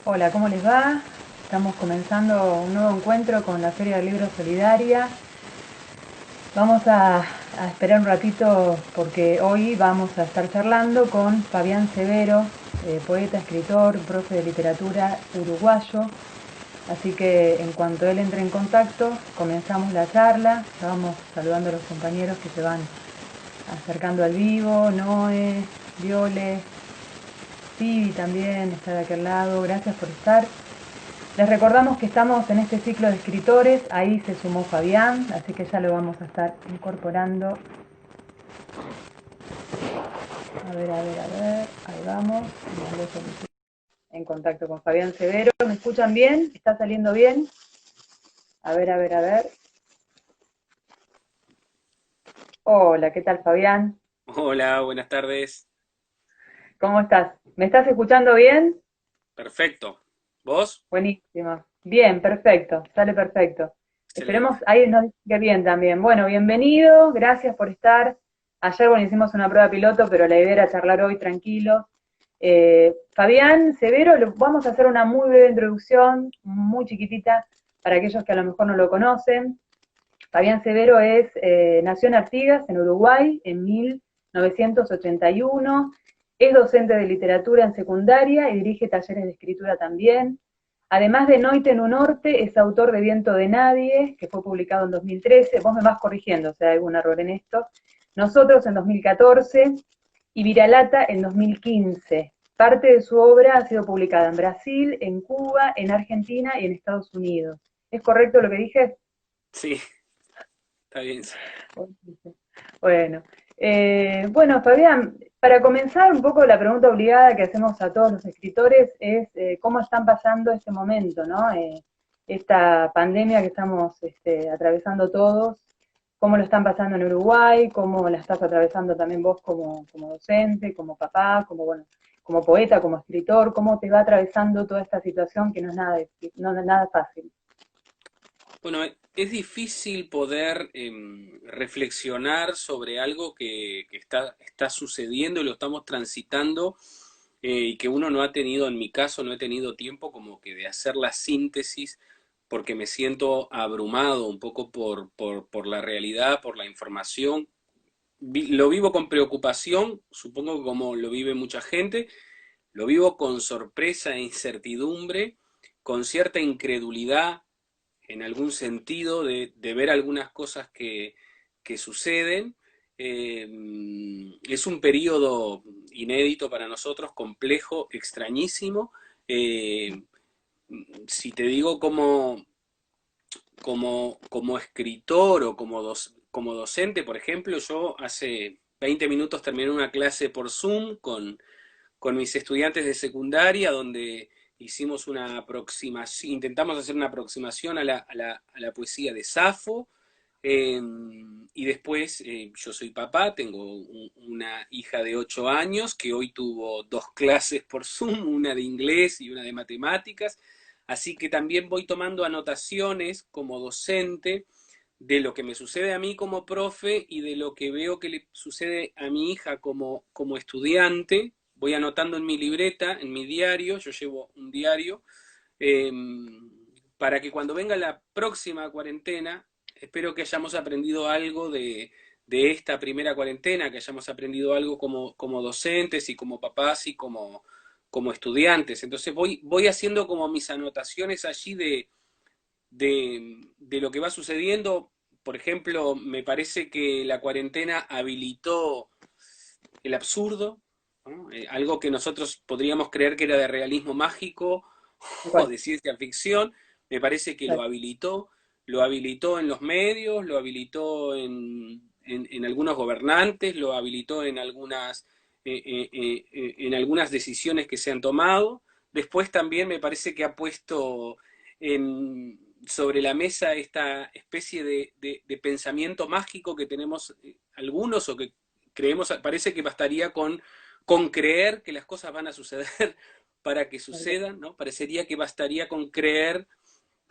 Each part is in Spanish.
Hola, ¿cómo les va? Estamos comenzando un nuevo encuentro con la Feria del Libro Solidaria. Vamos a esperar un ratito porque hoy vamos a estar charlando con Fabián Severo, poeta, escritor, profe de literatura uruguayo. Así que en cuanto él entre en contacto, comenzamos la charla. Ya vamos saludando a los compañeros que se van acercando al vivo. Noé, Viole, Vivi también está de aquel lado. Gracias por estar. Les recordamos que estamos en este ciclo de escritores, ahí se sumó Fabián, así que ya lo vamos a estar incorporando. Ahí vamos. En contacto con Fabián Severo. ¿Me escuchan bien? ¿Está saliendo bien? A ver. Hola, ¿qué tal Fabián? Hola, buenas tardes. ¿Cómo estás? ¿Me estás escuchando bien? Perfecto. ¿Vos? Buenísimo. Bien, perfecto, sale perfecto. Esperemos, Excelente. ahí nos dice que bien también. Bueno, bienvenido, gracias por estar. Ayer, bueno, hicimos una prueba piloto, pero la idea era charlar hoy tranquilo. Fabián Severo, vamos a hacer una muy breve introducción, muy chiquitita, para aquellos que a lo mejor no lo conocen. Fabián Severo nació en Artigas, en Uruguay, en 1981. Es docente de literatura en secundaria y dirige talleres de escritura también. Además de Noite en un Norte, es autor de Viento de Nadie, que fue publicado en 2013. Vos me vas corrigiendo si hay algún error en esto. Nosotros en 2014 y Viralata en 2015. Parte de su obra ha sido publicada en Brasil, en Cuba, en Argentina y en Estados Unidos. ¿Es correcto lo que dije? Sí, está bien, sí. Bueno, bueno, Fabián, para comenzar un poco la pregunta obligada que hacemos a todos los escritores es cómo están pasando este momento, ¿no? Esta pandemia que estamos atravesando todos, cómo lo están pasando en Uruguay, cómo la estás atravesando también vos como docente, como papá, como bueno, como poeta, como escritor, cómo te va atravesando toda esta situación que no es nada, no es nada fácil. Bueno, es difícil poder reflexionar sobre algo que está sucediendo y lo estamos transitando y que uno no ha tenido, en mi caso, no he tenido tiempo como que de hacer la síntesis porque me siento abrumado un poco por la realidad, por la información. Lo vivo con preocupación, supongo que como lo vive mucha gente. Lo vivo con sorpresa e incertidumbre, con cierta incredulidad en algún sentido de ver algunas cosas que suceden. Eh, es un periodo inédito para nosotros, complejo, extrañísimo. Eh, si te digo como escritor o como docente, por ejemplo, yo hace 20 minutos terminé una clase por Zoom con mis estudiantes de secundaria, donde hicimos una aproximación, intentamos hacer una aproximación a la poesía de Safo, eh, y después yo soy papá, tengo una hija de 8 años que hoy tuvo dos clases por Zoom, una de inglés y una de matemáticas, así que también voy tomando anotaciones como docente de lo que me sucede a mí como profe y de lo que veo que le sucede a mi hija como estudiante. Voy anotando en mi libreta, en mi diario, yo llevo un diario, eh, para que cuando venga la próxima cuarentena, espero que hayamos aprendido algo de esta primera cuarentena, que hayamos aprendido algo como docentes y como papás y como estudiantes. Entonces voy haciendo como mis anotaciones allí de lo que va sucediendo. Por ejemplo, me parece que la cuarentena habilitó el absurdo, ¿no? Algo que nosotros podríamos creer que era de realismo mágico o Igual, de ciencia ficción, me parece que lo habilitó en los medios, lo habilitó en algunos gobernantes, lo habilitó en algunas decisiones que se han tomado. Después también me parece que ha puesto sobre la mesa esta especie de pensamiento mágico que tenemos algunos o que creemos, parece que bastaría con creer que las cosas van a suceder para que sucedan, ¿no? Parecería que bastaría con creer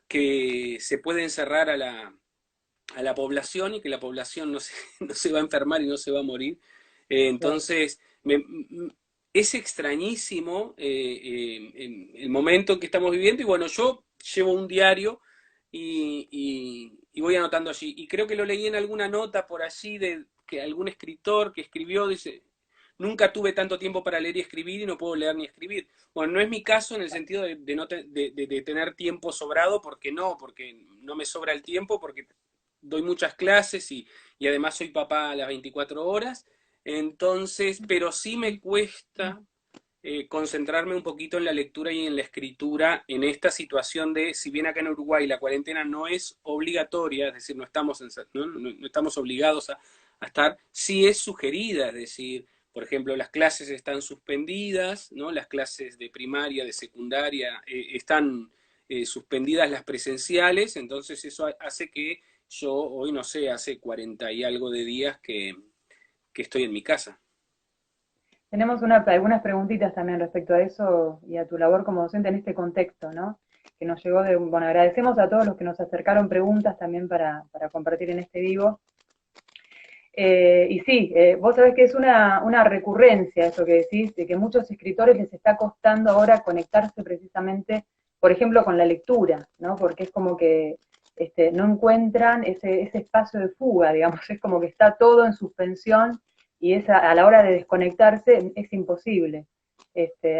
que se puede encerrar a la población y que la población no se, no se va a enfermar y no se va a morir. claro. Entonces, me, es extrañísimo el momento que estamos viviendo y bueno, yo llevo un diario y voy anotando allí. Y creo que lo leí en alguna nota por allí de que algún escritor que escribió, dice, nunca tuve tanto tiempo para leer y escribir y no puedo leer ni escribir. Bueno, no es mi caso en el sentido de no de tener tiempo sobrado, porque no me sobra el tiempo, porque doy muchas clases y además soy papá a las 24 horas. Entonces, pero sí me cuesta concentrarme un poquito en la lectura y en la escritura en esta situación de, si bien acá en Uruguay la cuarentena no es obligatoria, es decir, no estamos obligados a estar, sí es sugerida, es decir, por ejemplo, las clases están suspendidas, ¿no? Las clases de primaria, de secundaria, están suspendidas las presenciales, entonces eso hace que yo hoy, no sé, hace 40 y algo de días que estoy en mi casa. Tenemos algunas preguntitas también respecto a eso y a tu labor como docente en este contexto, ¿no? Que nos llegó de, bueno, agradecemos a todos los que nos acercaron preguntas también para compartir en este vivo. Y sí, vos sabés que es una recurrencia eso que decís, de que muchos escritores les está costando ahora conectarse precisamente, por ejemplo, con la lectura, ¿no? Porque es como que no encuentran ese espacio de fuga, digamos, es como que está todo en suspensión y a la hora de desconectarse es imposible.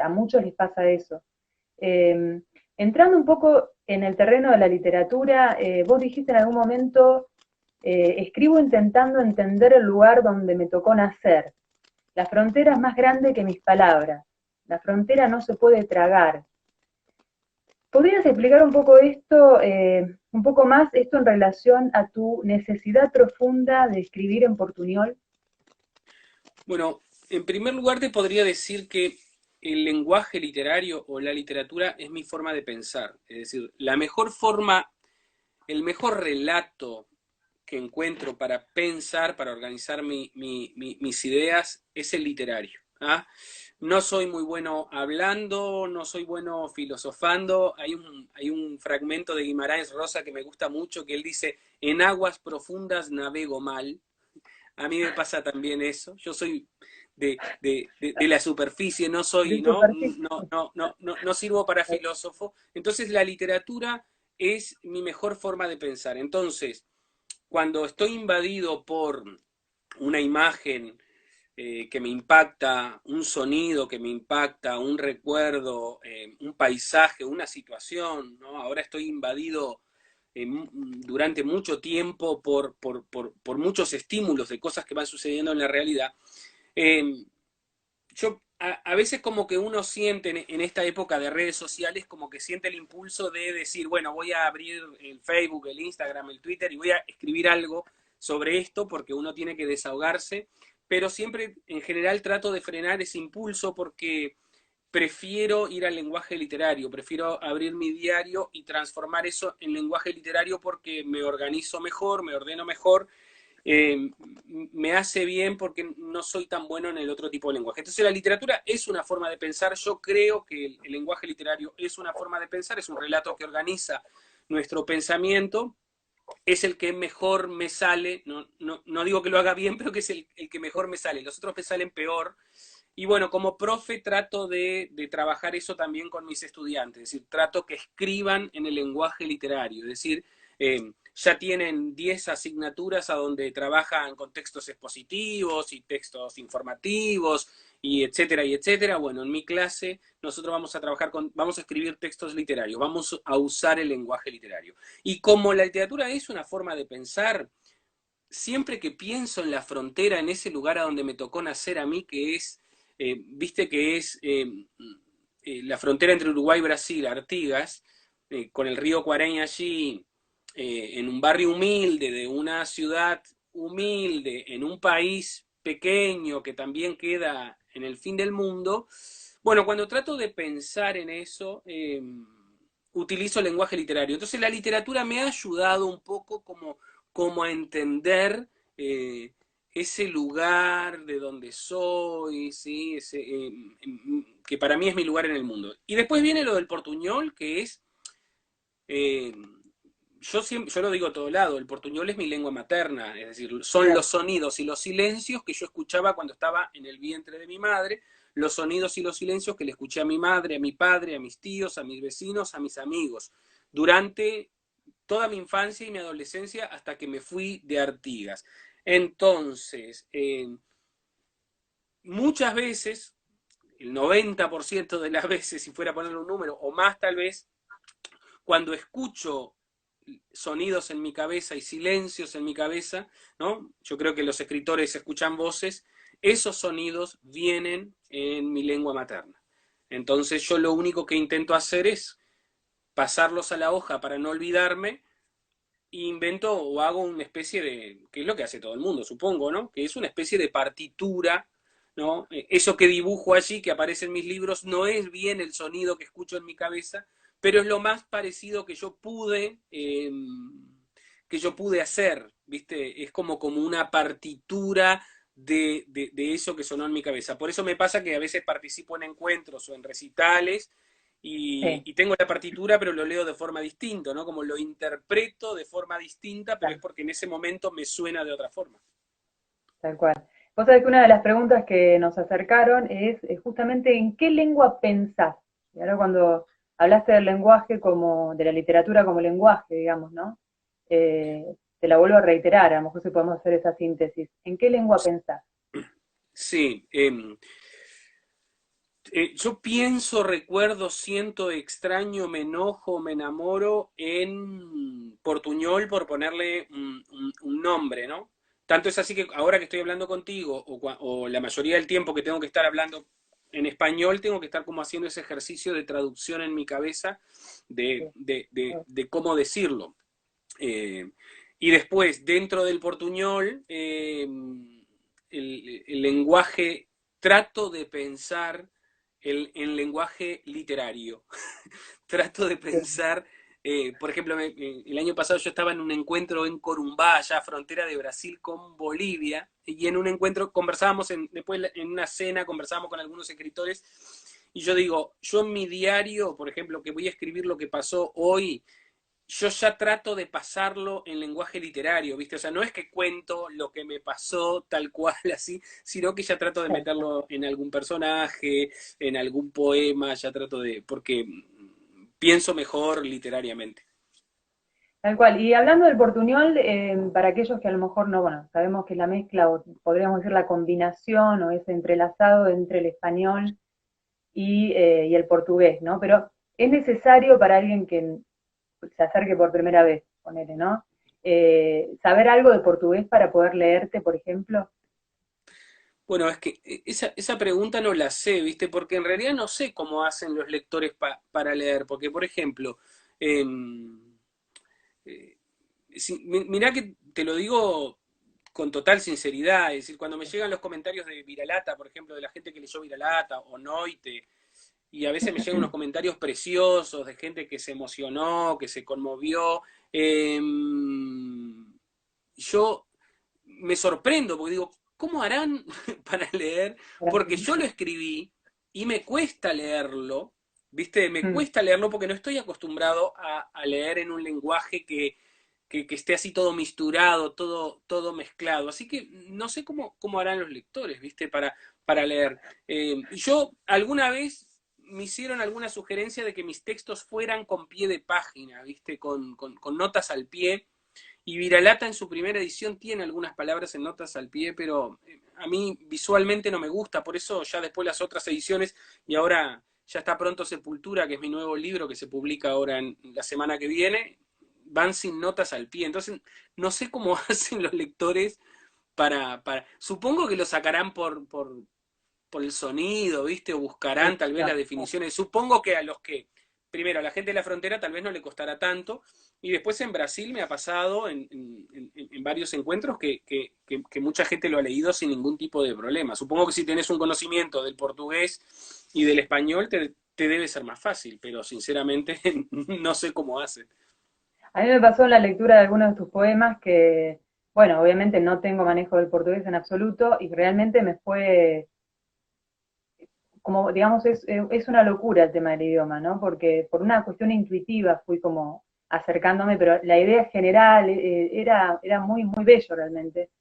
A muchos les pasa eso. Eh, Entrando un poco en el terreno de la literatura, vos dijiste en algún momento escribo intentando entender el lugar donde me tocó nacer. La frontera es más grande que mis palabras. La frontera no se puede tragar. ¿Podrías explicar un poco esto, un poco más, esto en relación a tu necesidad profunda de escribir en portuñol? Bueno, en primer lugar te podría decir que el lenguaje literario o la literatura es mi forma de pensar. Es decir, la mejor forma, el mejor relato que encuentro para pensar, para organizar mis ideas, es el literario. ¿Ah? No soy muy bueno hablando, no soy bueno filosofando. Hay un fragmento de Guimarães Rosa que me gusta mucho, que él dice, en aguas profundas navego mal. A mí me pasa también eso. Yo soy de la superficie, no soy, De ¿no? superficie. No sirvo para filósofo. Entonces la literatura es mi mejor forma de pensar. Entonces, cuando estoy invadido por una imagen que me impacta, un sonido que me impacta, un recuerdo, un paisaje, una situación, ¿no? Ahora estoy invadido durante mucho tiempo por muchos estímulos de cosas que van sucediendo en la realidad. Eh, a veces como que uno siente en esta época de redes sociales como que siente el impulso de decir, bueno, voy a abrir el Facebook, el Instagram, el Twitter y voy a escribir algo sobre esto porque uno tiene que desahogarse, pero siempre en general trato de frenar ese impulso porque prefiero ir al lenguaje literario, prefiero abrir mi diario y transformar eso en lenguaje literario porque me organizo mejor, me ordeno mejor, eh, me hace bien porque no soy tan bueno en el otro tipo de lenguaje. Entonces la literatura es una forma de pensar, yo creo que el lenguaje literario es una forma de pensar, es un relato que organiza nuestro pensamiento, es el que mejor me sale, no digo que lo haga bien, pero que es el que mejor me sale, los otros me salen peor. Y bueno, como profe trato de trabajar eso también con mis estudiantes, es decir, trato que escriban en el lenguaje literario, es decir, ya tienen 10 asignaturas a donde trabajan con textos expositivos y textos informativos y etcétera y etcétera. Bueno, en mi clase nosotros vamos a trabajar vamos a escribir textos literarios, vamos a usar el lenguaje literario. Y como la literatura es una forma de pensar, siempre que pienso en la frontera, en ese lugar a donde me tocó nacer a mí, que es, viste que es la frontera entre Uruguay y Brasil, Artigas, con el río Cuareña allí, en un barrio humilde, de una ciudad humilde, en un país pequeño que también queda en el fin del mundo. Bueno, cuando trato de pensar en eso, utilizo el lenguaje literario. Entonces la literatura me ha ayudado un poco como a entender ese lugar de donde soy, ¿sí? Que para mí es mi lugar en el mundo. Y después viene lo del portuñol, que es, eh, yo lo digo a todo lado, el portuñol es mi lengua materna, es decir, son Bien. los sonidos y los silencios que yo escuchaba cuando estaba en el vientre de mi madre. los sonidos y los silencios que le escuché a mi madre, a mi padre, a mis tíos, a mis vecinos, a mis amigos, durante toda mi infancia y mi adolescencia hasta que me fui de Artigas. Entonces, muchas veces, el 90% de las veces, si fuera a ponerle un número, o más tal vez, cuando escucho sonidos en mi cabeza y silencios en mi cabeza, ¿no? Yo creo que los escritores escuchan voces, esos sonidos vienen en mi lengua materna. Entonces yo lo único que intento hacer es pasarlos a la hoja para no olvidarme, e invento o hago una especie de, que es lo que hace todo el mundo, supongo, ¿no? Que es una especie de partitura, ¿no? Eso que dibujo allí, que aparece en mis libros, no es bien el sonido que escucho en mi cabeza, pero es lo más parecido que yo pude hacer, ¿viste? Es como una partitura de eso que sonó en mi cabeza. Por eso me pasa que a veces participo en encuentros o en recitales Sí, y tengo la partitura, pero lo leo de forma distinta, ¿no? Como lo interpreto de forma distinta, pero es tal, porque en ese momento me suena de otra forma. tal cual. Vos sabés que una de las preguntas que nos acercaron es justamente en qué lengua pensás. Y ahora cuando hablaste del lenguaje como, de la literatura como lenguaje, digamos, ¿no? Eh, te la vuelvo a reiterar, a lo mejor si podemos hacer esa síntesis. ¿En qué lengua pensás? Sí, yo pienso, recuerdo, siento, extraño, me enojo, me enamoro en portuñol por ponerle un nombre, ¿no? Tanto es así que ahora que estoy hablando contigo, o la mayoría del tiempo que tengo que estar hablando en español, tengo que estar como haciendo ese ejercicio de traducción en mi cabeza Sí, de cómo decirlo. Eh, y después, dentro del portuñol, el lenguaje, trato de pensar en lenguaje literario. Trato de sí, pensar, por ejemplo, el año pasado yo estaba en un encuentro en Corumbá, allá frontera de Brasil con Bolivia, y en un encuentro conversábamos, después en una cena conversábamos con algunos escritores, y yo digo, yo en mi diario, por ejemplo, que voy a escribir lo que pasó hoy, yo ya trato de pasarlo en lenguaje literario, ¿viste? O sea, no es que cuento lo que me pasó tal cual así, sino que ya trato de sí. meterlo en algún personaje, en algún poema, ya trato de, porque pienso mejor literariamente. Tal cual. Y hablando del portuñol, para aquellos que a lo mejor no, bueno, sabemos que la mezcla, o podríamos decir la combinación, o ese entrelazado entre el español y el portugués, ¿no? Pero es necesario para alguien que se acerque por primera vez, ponele, ¿no? Saber algo de portugués para poder leerte, por ejemplo. Bueno, es que esa pregunta no la sé, ¿viste? Porque en realidad no sé cómo hacen los lectores para leer, porque por ejemplo, eh, mirá que te lo digo con total sinceridad, es decir, cuando me llegan los comentarios de Viralata, por ejemplo, de la gente que leyó Viralata o Noite, y a veces me llegan unos comentarios preciosos de gente que se emocionó, que se conmovió, eh, yo me sorprendo porque digo, ¿cómo harán para leer? Porque yo lo escribí y me cuesta leerlo, ¿viste? Me Mm, cuesta leerlo porque no estoy acostumbrado a leer en un lenguaje que esté así todo misturado, todo mezclado. Así que no sé cómo harán los lectores, ¿viste? Para leer. Yo alguna vez me hicieron alguna sugerencia de que mis textos fueran con pie de página, ¿viste? Con notas al pie. Y Viralata en su primera edición tiene algunas palabras en notas al pie, pero a mí visualmente no me gusta, por eso ya después las otras ediciones, y ahora ya está pronto Sepultura, que es mi nuevo libro que se publica ahora en la semana que viene, van sin notas al pie. Entonces, no sé cómo hacen los lectores supongo que lo sacarán por el sonido, ¿viste? O buscarán tal vez las definiciones. Supongo que a los que, primero, a la gente de la frontera tal vez no le costará tanto, y después en Brasil me ha pasado en varios encuentros que mucha gente lo ha leído sin ningún tipo de problema. Supongo que si tenés un conocimiento del portugués y del español te debe ser más fácil, pero sinceramente no sé cómo hacen. A mí me pasó en la lectura de algunos de tus poemas que, bueno, obviamente no tengo manejo del portugués en absoluto y realmente me fue, como digamos, es una locura el tema del idioma, ¿no? Porque por una cuestión intuitiva fui como acercándome, pero la idea general era muy, muy bello realmente.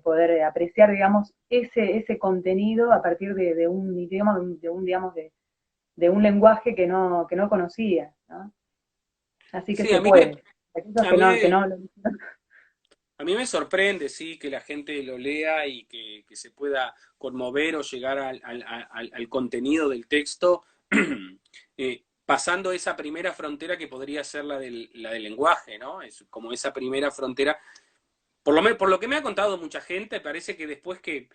poder apreciar, digamos, ese contenido a partir de un idioma, digamos, de un lenguaje que no conocía, ¿no? Así que Sí, se puede. Aquellos a mí que me, no a mí me sorprende, sí, que la gente lo lea y que se pueda conmover o llegar al contenido del texto, pasando esa primera frontera que podría ser la del lenguaje, ¿no? Es como esa primera frontera. Por lo que me ha contado mucha gente, parece que después que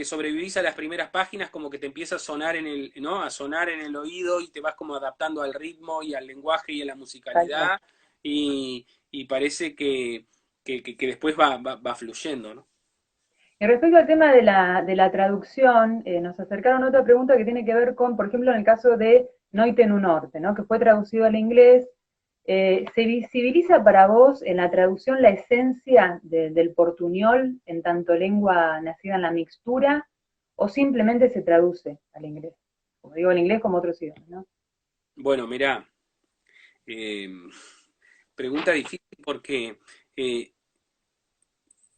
sobrevivís a las primeras páginas, como que te empieza a sonar en el, ¿no? A sonar en el oído y te vas como adaptando al ritmo y al lenguaje y a la tal cual. musicalidad y parece que después va fluyendo, ¿no? Y respecto al tema de la traducción, nos acercaron otra pregunta que tiene que ver con, por ejemplo, en el caso de Noite en un Norte, ¿no? Que fue traducido al inglés. ¿Se visibiliza para vos en la traducción la esencia del portuñol en tanto lengua nacida en la mixtura o simplemente se traduce al inglés? Como digo, al inglés como otros idiomas, ¿no? Bueno, mirá, eh, pregunta difícil porque eh,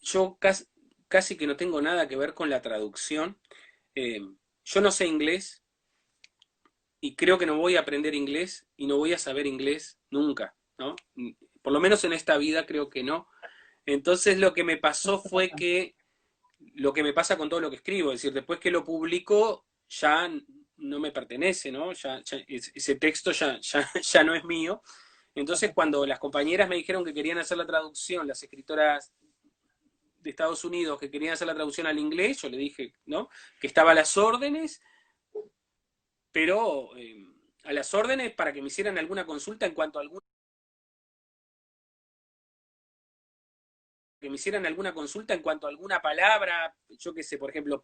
yo casi que no tengo nada que ver con la traducción. Eh, yo no sé inglés y creo que no voy a aprender inglés y no voy a saber inglés nunca, ¿no? Por lo menos en esta vida creo que no. Entonces lo que me pasó fue que lo que me pasa con todo lo que escribo, es decir, después que lo publico ya no me pertenece, ¿no? Ese texto ya no es mío. Entonces cuando las compañeras me dijeron que querían hacer la traducción, las escritoras de Estados Unidos que querían hacer la traducción al inglés, yo le dije, ¿no? Que estaba a las órdenes, pero a las órdenes para que me hicieran alguna consulta en cuanto a alguna que me hicieran alguna consulta en cuanto a alguna palabra, yo qué sé, por ejemplo,